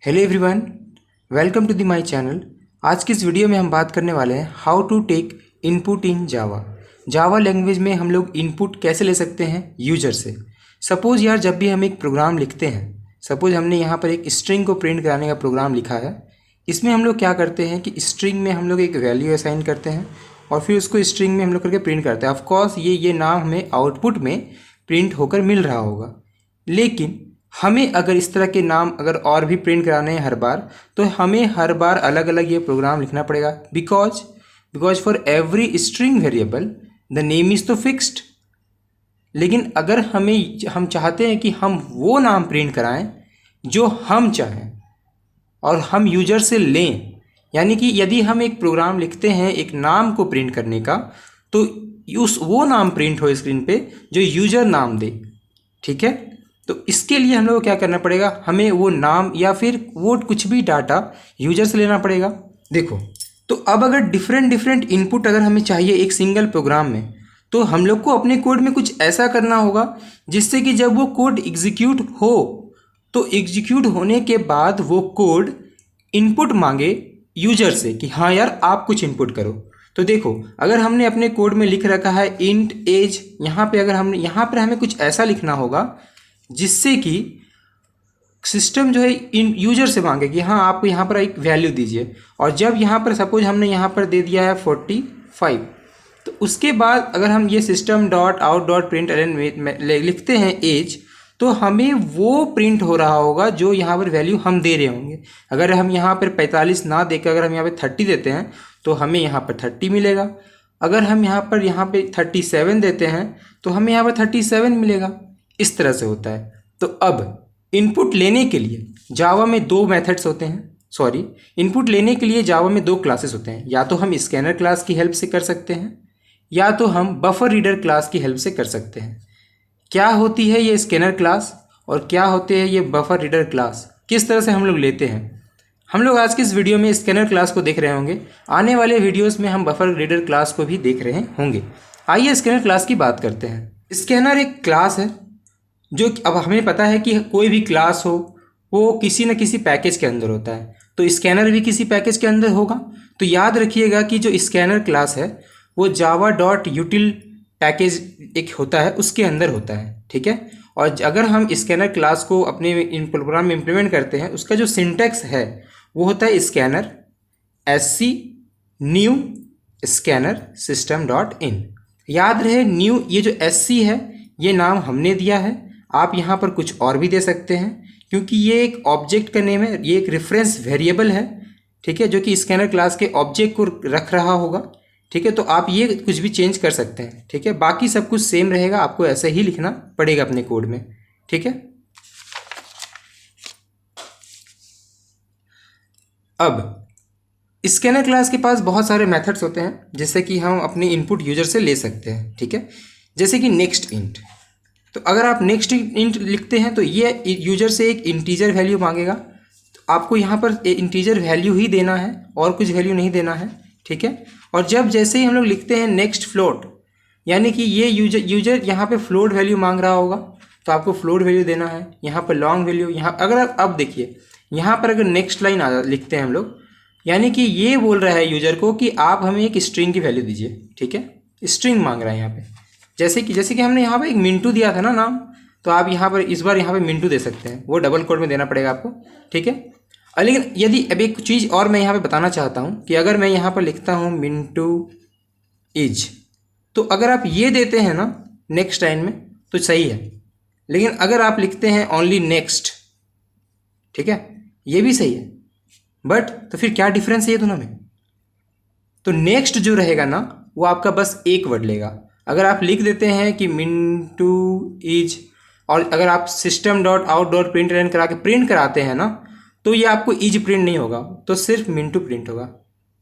Hello everyone, welcome to the my channel. आज की इस वीडियो में हम बात करने वाले हैं how to take input in Java. Java language में हम लोग इनपुट कैसे ले सकते हैं यूजर से। सपोज़ यार, जब भी हम एक प्रोग्राम लिखते हैं, सपोज़ हमने यहाँ पर एक स्ट्रिंग को प्रिंट कराने का प्रोग्राम लिखा है। इसमें हम लोग क्या करते हैं कि स्ट्रिंग में हम लोग एक वैल्यू असाइन करते हैं और फिर उसको स्ट्रिंग में हम लोग करके प्रिंट करते हैं। ऑफकोर्स ये नाम हमें आउटपुट में प्रिंट होकर मिल रहा होगा, लेकिन हमें अगर इस तरह के नाम अगर और भी प्रिंट कराने हैं हर बार, तो हमें हर बार अलग अलग ये प्रोग्राम लिखना पड़ेगा। Because for every string variable the name is तो फिक्स्ड। लेकिन अगर हम चाहते हैं कि हम वो नाम प्रिंट कराएं जो हम चाहें और हम यूजर से लें, यानी कि यदि हम एक प्रोग्राम लिखते हैं एक नाम को प्रिंट करने का, तो वो नाम प्रिंट हो स्क्रीन पे जो यूजर नाम दे। ठीक है, तो इसके लिए हम लोग को क्या करना पड़ेगा, हमें वो नाम या फिर वो कुछ भी डाटा यूजर से लेना पड़ेगा। देखो, तो अब अगर डिफरेंट इनपुट अगर हमें चाहिए एक सिंगल प्रोग्राम में, तो हम लोग को अपने कोड में कुछ ऐसा करना होगा जिससे कि जब वो कोड एग्जीक्यूट हो, तो एग्जीक्यूट होने के बाद वो कोड इनपुट मांगे यूजर से कि हाँ यार आप कुछ इनपुट करो। तो देखो, अगर हमने अपने कोड में लिख रखा है इंट एज, यहाँ पर हमें कुछ ऐसा लिखना होगा जिससे कि सिस्टम जो है इन यूजर से मांगे कि हाँ आप यहाँ पर एक वैल्यू दीजिए। और जब यहाँ पर सपोज हमने यहाँ पर दे दिया है 45, तो उसके बाद अगर हम ये system dot out dot print लिखते हैं एज, तो हमें वो प्रिंट हो रहा होगा जो यहाँ पर वैल्यू हम दे रहे होंगे। अगर हम यहाँ पर 45 ना देकर अगर हम यहाँ पर 30 देते हैं तो हमें यहाँ पर 30 मिलेगा। अगर हम यहाँ पे 37 देते हैं तो हमें यहाँ पर 37 मिलेगा। इस तरह से होता है। तो अब इनपुट लेने के लिए जावा में दो मेथड्स होते हैं, इनपुट लेने के लिए जावा में दो क्लासेस होते हैं। या तो हम स्कैनर क्लास की हेल्प से कर सकते हैं, या तो हम बफर रीडर क्लास की हेल्प से कर सकते हैं। क्या होती है ये स्कैनर क्लास और क्या होते हैं ये बफर रीडर क्लास, किस तरह से हम लोग लेते हैं, हम लोग आज की इस वीडियो में स्कैनर क्लास को देख रहे होंगे। आने वाले वीडियोस में हम बफर रीडर क्लास को भी देख रहे होंगे। आइए स्कैनर क्लास की बात करते हैं। स्कैनर एक क्लास है जो अब हमें पता है कि कोई भी क्लास हो वो किसी न किसी पैकेज के अंदर होता है, तो स्कैनर भी किसी पैकेज के अंदर होगा। तो याद रखिएगा कि जो स्कैनर क्लास है वो जावा डॉट यूटिल पैकेज एक होता है, उसके अंदर होता है। ठीक है, और अगर हम स्कैनर क्लास को अपने इन प्रोग्राम में इम्प्लीमेंट करते हैं, उसका जो सिंटैक्स है वो होता है scanner SC new scanner system dot in. याद रहे, न्यू ये जो SC है ये नाम हमने दिया है, आप यहाँ पर कुछ और भी दे सकते हैं क्योंकि ये एक ऑब्जेक्ट का नेम है, ये एक रेफरेंस वेरिएबल है। ठीक है, जो कि स्कैनर क्लास के ऑब्जेक्ट को रख रहा होगा। ठीक है, तो आप ये कुछ भी चेंज कर सकते हैं। ठीक है, बाकी सब कुछ सेम रहेगा, आपको ऐसे ही लिखना पड़ेगा अपने कोड में। ठीक है, अब स्कैनर क्लास के पास बहुत सारे मेथड्स होते हैं जिससे कि हम अपने इनपुट यूजर से ले सकते हैं। ठीक है, जैसे कि नेक्स्ट इंट। तो अगर आप नेक्स्ट इंट लिखते हैं तो ये यूजर से एक इंटीजर वैल्यू मांगेगा। तो आपको यहाँ पर इंटीजर वैल्यू ही देना है और कुछ वैल्यू नहीं देना है। ठीक है, और जब जैसे ही हम लोग लिखते हैं नेक्स्ट फ्लोट, यानी कि ये यूजर यहाँ पे फ्लोट वैल्यू मांग रहा होगा, तो आपको फ्लोट वैल्यू देना है। यहाँ पर लॉन्ग वैल्यू, यहाँ अगर अब देखिए, यहाँ पर अगर नेक्स्ट लाइन लिखते हैं हम लोग, यानी कि ये बोल रहा है यूजर को कि आप हमें एक स्ट्रिंग की वैल्यू दीजिए। ठीक है, स्ट्रिंग मांग रहा है यहाँ पे। जैसे कि हमने यहाँ पर एक मिंटू दिया था ना नाम, तो आप यहाँ पर इस बार यहाँ पे मिंटू दे सकते हैं, वो डबल कोड में देना पड़ेगा आपको। ठीक है, लेकिन यदि अब एक चीज़ और मैं यहाँ पे बताना चाहता हूँ कि अगर मैं यहाँ पर लिखता हूँ मिंटू इज, तो अगर आप ये देते हैं ना नेक्स्ट लाइन में तो सही है, लेकिन अगर आप लिखते हैं ओनली नेक्स्ट, ठीक है, ये भी सही है। बट तो फिर क्या डिफरेंस है ये दोनों में? तो नेक्स्ट जो रहेगा ना वो आपका बस एक वर्ड लेगा। अगर आप लिख देते हैं कि मिंटू इज, और अगर आप system dot out dot print run करा के प्रिंट कराते हैं ना, तो ये आपको इज प्रिंट नहीं होगा, तो सिर्फ मिंटू प्रिंट होगा।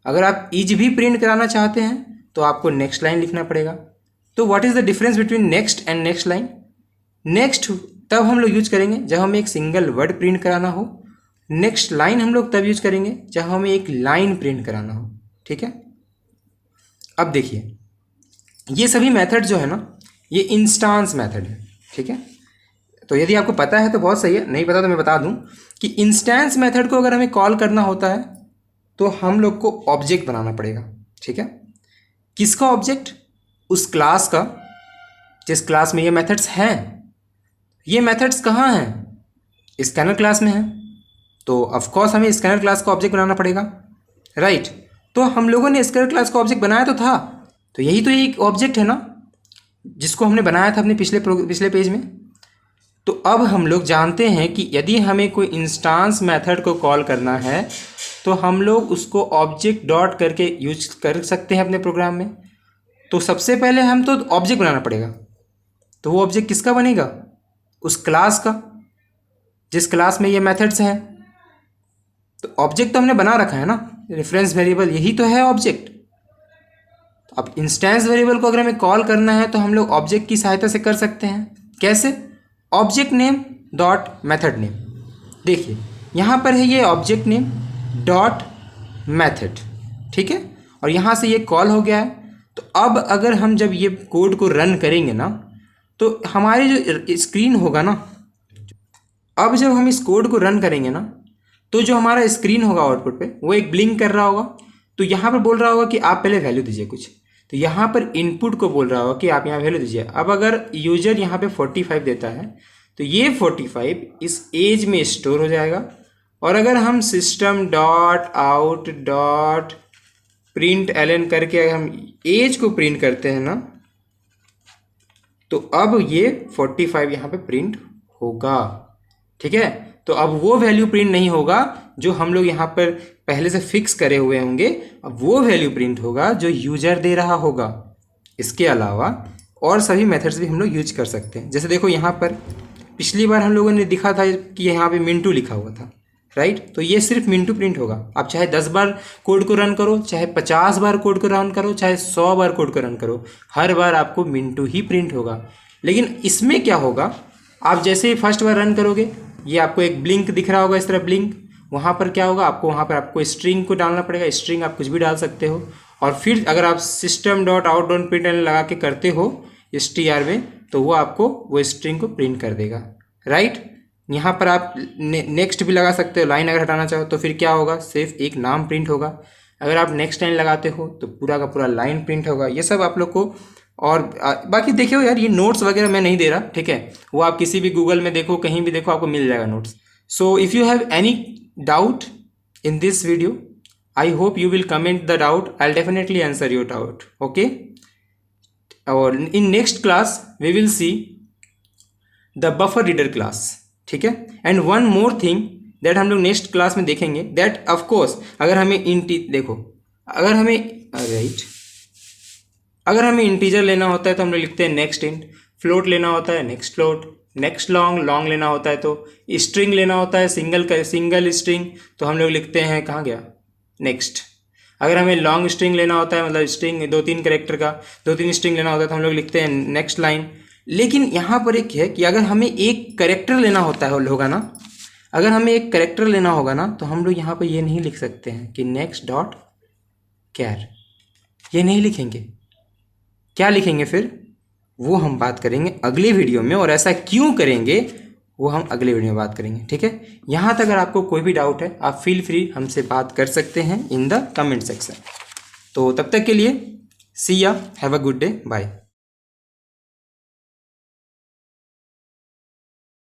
अगर आप इज भी प्रिंट कराना चाहते हैं तो आपको नेक्स्ट लाइन लिखना पड़ेगा। तो what is the difference between next and next line? Next तब हम लोग यूज करेंगे जब हमें एक सिंगल वर्ड प्रिंट कराना हो। नेक्स्ट लाइन हम लोग तब यूज करेंगे जब हमें एक लाइन प्रिंट कराना हो। ठीक है, अब देखिए, ये सभी मेथड जो है ना ये इंस्टांस मेथड है। ठीक है, तो यदि आपको पता है तो बहुत सही है, नहीं पता तो मैं बता दूं कि इंस्टेंस मेथड को अगर हमें कॉल करना होता है तो हम लोग को ऑब्जेक्ट बनाना पड़ेगा। ठीक है, किसका ऑब्जेक्ट? उस क्लास का जिस क्लास में ये मेथड्स हैं। ये मेथड्स कहाँ हैं? स्कैनर क्लास में है, तो ऑफकोर्स हमें स्कैनर क्लास का ऑब्जेक्ट बनाना पड़ेगा, राइट। तो हम लोगों ने स्कैनर क्लास का ऑब्जेक्ट बनाया तो था, तो यही तो एक ऑब्जेक्ट है ना जिसको हमने बनाया था अपने पिछले पेज में। तो अब हम लोग जानते हैं कि यदि हमें कोई इंस्टांस मेथड को कॉल करना है तो हम लोग उसको ऑब्जेक्ट डॉट करके यूज कर सकते हैं अपने प्रोग्राम में। तो सबसे पहले हम तो ऑब्जेक्ट बनाना पड़ेगा, तो वो ऑब्जेक्ट किसका बनेगा? उस क्लास का जिस क्लास में ये मेथड्स हैं। तो ऑब्जेक्ट तो हमने बना रखा है ना, रेफरेंस वेरिएबल, यही तो है ऑब्जेक्ट। अब इंस्टेंस वेरिएबल को अगर हमें कॉल करना है तो हम लोग ऑब्जेक्ट की सहायता से कर सकते हैं। कैसे? Object name dot method name. देखिए यहाँ पर है ये ऑब्जेक्ट नेम डॉट मेथड, ठीक है, और यहाँ से ये कॉल हो गया है। तो अब अगर हम जब ये कोड को रन करेंगे ना तो हमारी जो स्क्रीन होगा ना, अब जब हम इस कोड को रन करेंगे ना तो जो हमारा स्क्रीन होगा आउटपुट पे वो एक ब्लिंक कर रहा होगा। तो यहाँ पर बोल रहा होगा कि आप पहले वैल्यू दीजिए कुछ, तो यहाँ पर इनपुट को बोल रहा होगा कि आप यहाँ वैल्यू दीजिए। अब अगर यूजर यहाँ पे 45 देता है तो ये 45 इस एज में स्टोर हो जाएगा। और अगर हम system dot out dot println करके अगर हम एज को प्रिंट करते हैं ना तो अब ये 45 यहाँ पे प्रिंट होगा। ठीक है, तो अब वो वैल्यू प्रिंट नहीं होगा जो हम लोग यहाँ पर पहले से फिक्स करे हुए होंगे, अब वो वैल्यू प्रिंट होगा जो यूजर दे रहा होगा। इसके अलावा और सभी मेथड्स भी हम लोग यूज कर सकते हैं। जैसे देखो यहाँ पर पिछली बार हम लोगों ने दिखा था कि यहाँ पे मिंटू लिखा हुआ था, राइट, तो ये सिर्फ मिंटू प्रिंट होगा। आप चाहे 10 बार कोड को रन करो, चाहे 50 बार कोड को रन करो, चाहे 100 बार कोड को रन करो, हर बार आपको मिंटू ही प्रिंट होगा। लेकिन इसमें क्या होगा, आप जैसे ही फर्स्ट बार रन करोगे ये आपको एक ब्लिंक दिख रहा होगा, इस तरह ब्लिंक। वहाँ पर क्या होगा, आपको वहाँ पर आपको स्ट्रिंग को डालना पड़ेगा। स्ट्रिंग आप कुछ भी डाल सकते हो। और फिर अगर आप system dot out dot print लगा के करते हो str में तो वो आपको वो स्ट्रिंग को प्रिंट कर देगा, राइट। यहाँ पर आप नेक्स्ट भी लगा सकते हो, लाइन अगर हटाना चाहो तो फिर क्या होगा, सिर्फ एक नाम प्रिंट होगा। अगर आप नेक्स्ट लाइन लगाते हो तो पूरा का पूरा लाइन प्रिंट होगा। ये सब आप लोग को, और बाकी देखियो यार ये नोट्स वगैरह मैं नहीं दे रहा, ठीक है, वो आप किसी भी गूगल में देखो, कहीं भी देखो, आपको मिल जाएगा notes. So if you have any doubt in this video I hope you will comment the doubt, I will definitely answer your doubt, okay. और in next class we will see the buffer reader class, ठीक है। And one more thing that हम लोग next class में देखेंगे, that of course अगर हमें अगर हमें इंटीजर लेना होता है तो हम लोग लिखते हैं नेक्स्ट इंट, फ्लोट लेना होता है नेक्स्ट फ्लोट, नेक्स्ट लॉन्ग लेना होता है तो स्ट्रिंग लेना होता है सिंगल स्ट्रिंग तो हम लोग लिखते हैं, कहाँ गया, नेक्स्ट। अगर हमें लॉन्ग स्ट्रिंग लेना होता है, मतलब स्ट्रिंग 2-3 कैरेक्टर का 2-3 स्ट्रिंग लेना होता है तो हम लोग लिखते हैं नेक्स्ट लाइन। लेकिन यहाँ पर एक है कि अगर हमें एक कैरेक्टर लेना होगा ना, अगर हमें एक कैरेक्टर लेना होगा ना तो हम लोग यहाँ पर ये नहीं लिख सकते हैं कि नेक्स्ट डॉट कैर, ये नहीं लिखेंगे। क्या लिखेंगे फिर, वो हम बात करेंगे अगले वीडियो में, और ऐसा क्यों करेंगे वो हम अगले वीडियो में बात करेंगे, ठीक है। यहाँ तक अगर आपको कोई भी डाउट है आप फील फ्री हमसे बात कर सकते हैं इन द कमेंट सेक्शन। तो तब तक के लिए see ya, have a good day, bye.